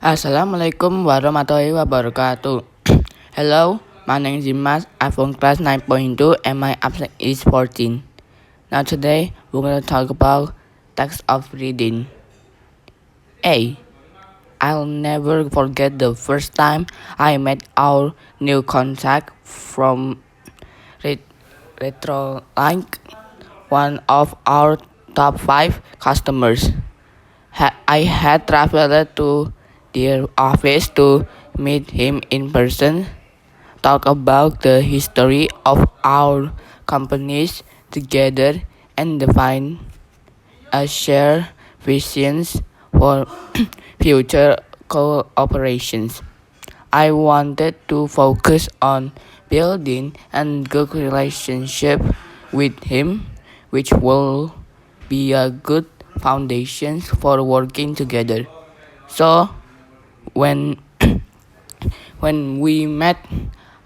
Assalamualaikum warahmatullahi wabarakatuh. Hello, my name is Dimas. I'm from class 9.2 and my absent is 14. Now today we're going to talk about text of reading. A. I'll never forget the first time I met our new contact from Retrolink, one of our top 5 customers. I had traveled to their office to meet him in person, talk about the history of our companies together, and define a shared visions for future cooperations. I wanted to focus on building a good relationship with him, which will be a good foundation for working together. So when when we met,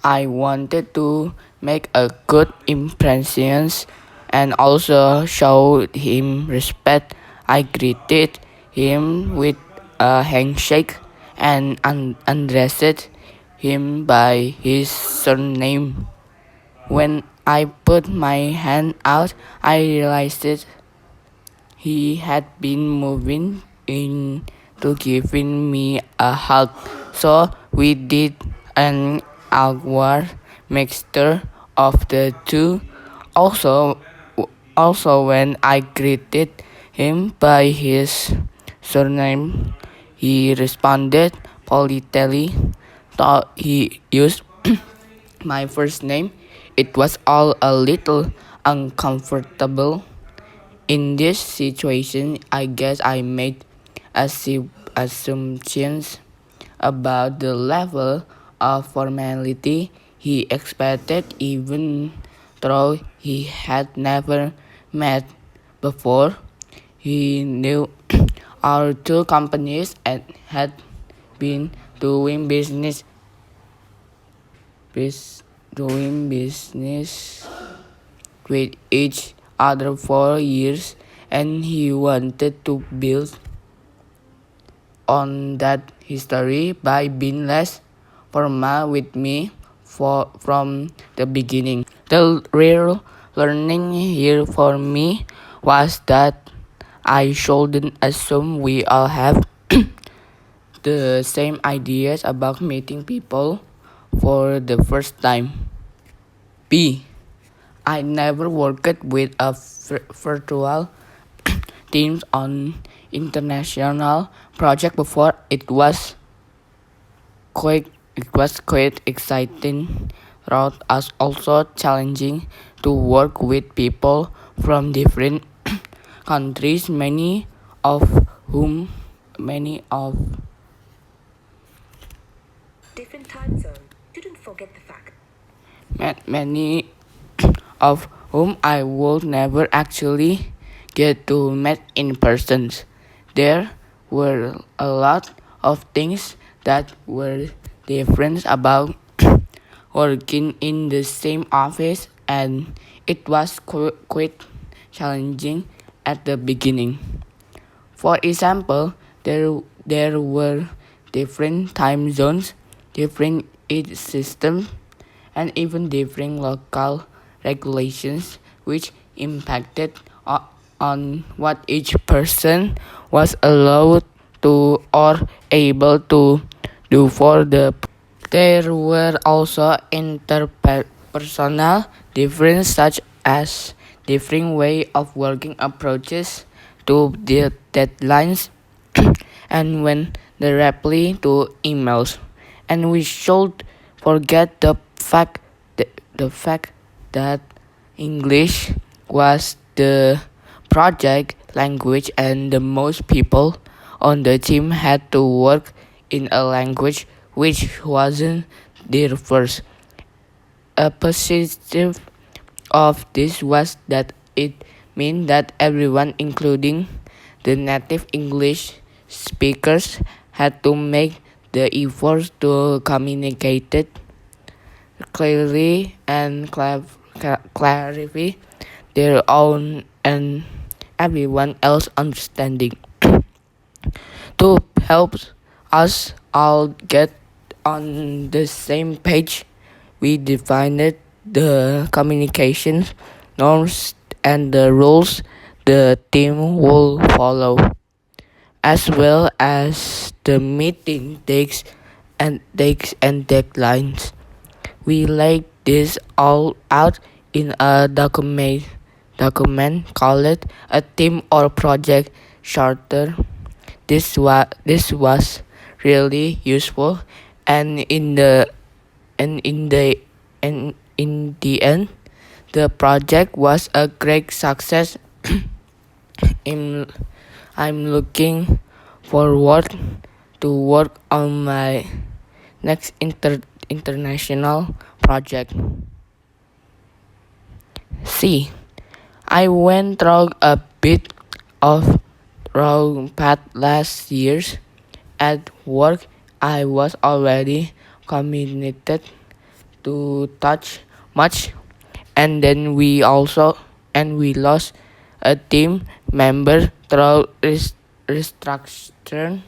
I wanted to make a good impression and also show him respect. I greeted him with a handshake and addressed him by his surname. When I put my hand out, I realized he had been moving into giving me a hug, so we did an awkward mixture of the two. Also, also when I greeted him by his surname, he responded politely. Thought he used my first name. It was all a little uncomfortable. In this situation, I guess I made assumptions about the level of formality he expected, even though he had never met before. He knew our two companies had been doing business with each other for years, and he wanted to build on that history by being less formal with me from the beginning. The real learning here for me was that I shouldn't assume we all have the same ideas about meeting people for the first time. B. I never worked with a virtual teams on international project before. It was quite exciting, but also challenging to work with people from different countries, many of Different time zone. Didn't forget the fact. many of whom I would never actually get to meet in person. There were a lot of things that were different about working in the same office, and it was quite challenging at the beginning. For example, there were different time zones, different age systems, and even different local regulations, which impacted on what each person was allowed to or able to do for the. There were also interpersonal differences such as different way of working approaches to the deadlines and when directly to emails. And we should forget the fact that English was the project language and the most people on the team had to work in a language which wasn't their first. A positive of this was that it meant that everyone, including the native English speakers, had to make the effort to communicate it clearly and clarify their own and everyone else understanding. To help us all get on the same page, we defined the communication norms and the rules the team will follow, as well as the meeting dates and deadlines. We laid this all out in a document called a team or project charter. This was really useful, and in the end, the project was a great success. I'm, I'm looking forward to work on my next international project. See, I went through a bit of wrong path last year. At work, I was already committed to touch much, and then we lost a team member through restructuring,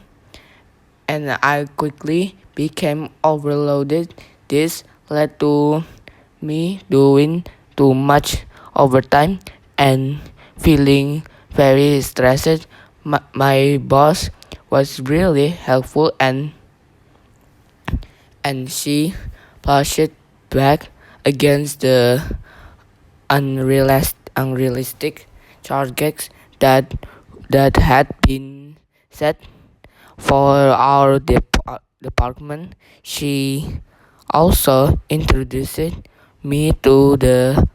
and I quickly became overloaded. This led to me doing too much overtime and feeling very stressed. My boss was really helpful, and she pushed back against the unrealistic targets that had been set for our department. She also introduced me to the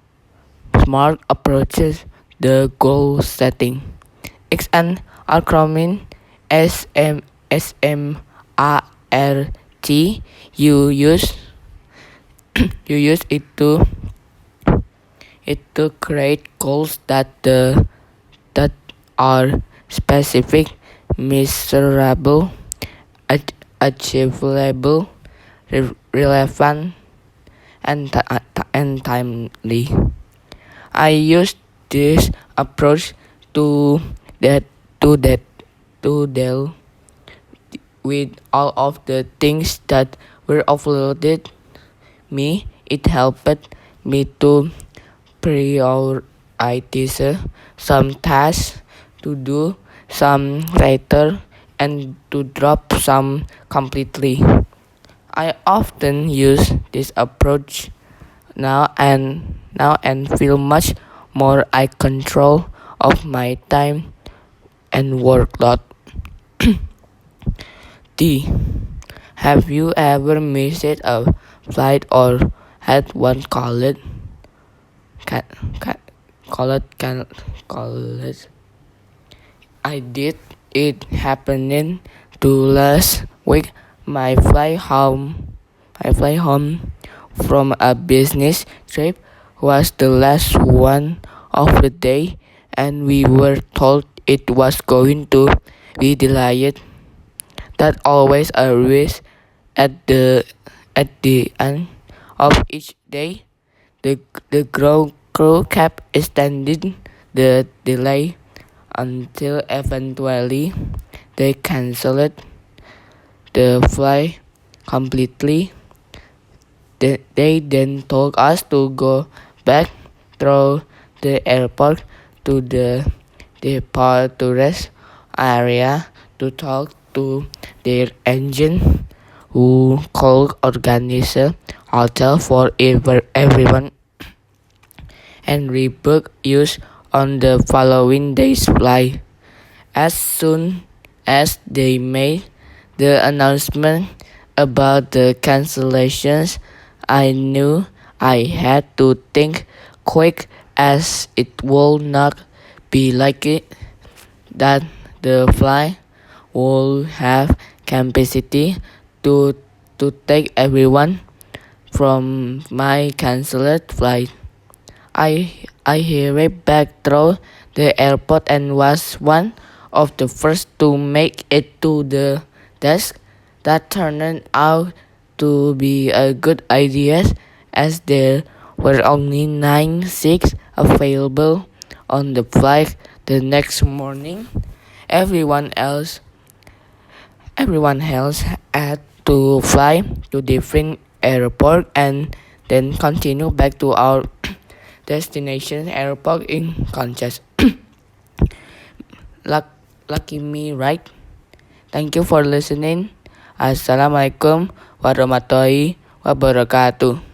SMART approaches, the goal setting. It's an acronym. SMART. You use you use it to create goals that are specific, measurable, achievable, relevant, and timely. I use this approach to that to that to deal with all of the things that were overloaded me. It helped me to prioritize some tasks, to do some later, and to drop some completely. I often use this approach now and feel much more I control of my time and workload. D. Have you ever missed a flight or had one call it? I did. It happening to last week. My flight home from a business trip was the last one of the day, and we were told it was going to be delayed. That always a risk at the end of each day. The crew kept extending the delay until eventually they cancelled the flight completely. They then told us to go back through the airport to the departures area to talk to their agent, who could organize a hotel for everyone and rebook use on the following day's flight. As soon as they made the announcement about the cancellations, I knew I had to think quick, as it would not be likely that the flight would have capacity to take everyone from my cancelled flight. I hurried back through the airport and was one of the first to make it to the desk. That turned out to be a good idea, as there were only 9 seats available on the flight the next morning. Everyone else everyone else had to fly to different airport and then continue back to our destination airport in Kansas. Lucky me, right? Thank you for listening. Assalamualaikum warahmatullahi wabarakatuh.